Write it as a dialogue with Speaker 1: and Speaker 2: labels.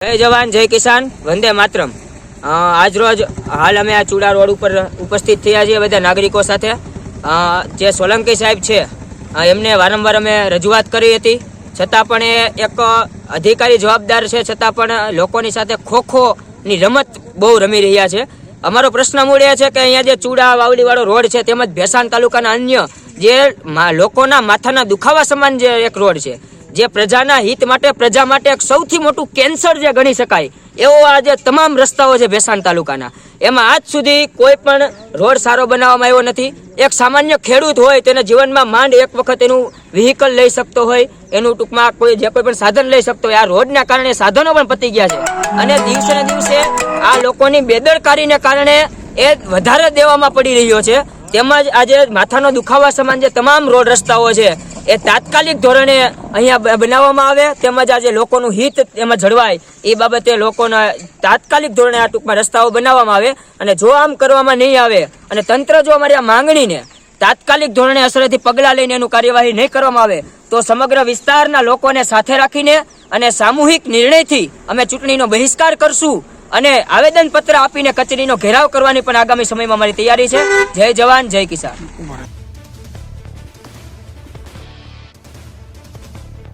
Speaker 1: જય જવાન જય કિસાન વંદે માતરમ। આજ રોજ હાલ અમે આ ચુડા રોડ ઉપર ઉપસ્થિત થયા છીએ બધા નાગરિકો સાથે। જે સોલંકી સાહેબ છે એમને વારંવાર અમે રજૂઆત કરી હતી, છતાં પણ એ એક અધિકારી જવાબદાર છે, છતાં પણ લોકોની સાથે ખોખોની રમત બહુ રમી રહ્યા છે। અમારો પ્રશ્ન મૂળ એ છે કે અહીંયા જે ચુડા વાવડીવાળો રોડ છે તેમજ ભેસાણ તાલુકાના અન્ય જે લોકોના માથાના દુખાવા સમાન જે એક રોડ છે, જે પ્રજાના હિત માટે પ્રજા માટે એક સૌથી મોટું કેન્સર જે ગણી શકાય એવો આ જે તમામ રસ્તાઓ છે ભેસાણ તાલુકાના, એમાં આજ સુધી કોઈ પણ રોડ સારો બનાવવામાં આવ્યો નથી। એક સામાન્ય ખેડૂત હોય તેને જીવનમાં માંડ એક વખત એનું વ્હીકલ લઈ શકતો હોય, એનું ટૂંકમાં કોઈ પણ સાધન લઈ શકતો હોય, આ રોડના કારણે સાધનો પણ પતી ગયા છે અને દિવસે ને દિવસે આ લોકોની બેદરકારીને કારણે એ વધારે દેવામાં પડી રહ્યો છે। તેમજ આજે માથાનો દુખાવા સમાન જે તમામ રોડ રસ્તાઓ છે એ તાત્કાલિક ધોરણે અહીંયા બનાવવામાં આવે, તેમજ આજે લોકોનું હિત એમાં જળવાય એ બાબતે લોકોના તાત્કાલિક ધોરણે આ ટૂંકમાં રસ્તાઓ બનાવવામાં આવે। અને જો આમ કરવામાં નહીં આવે અને તંત્ર જો અમારી આ માંગણીને તાત્કાલિક ધોરણે અસરેથી પગલાં લઈને એનું કાર્યવાહી નહીં કરવામાં આવે તો સમગ્ર વિસ્તારના લોકોને સાથે રાખીને અને સામૂહિક નિર્ણયથી અમે ચૂંટણીનો બહિષ્કાર કરશું અને આવેદનપત્ર આપીને કચેરીનો ઘેરાવ કરવાની પણ આગામી સમયમાં અમારી તૈયારી છે। જય જવાન જય કિસાન।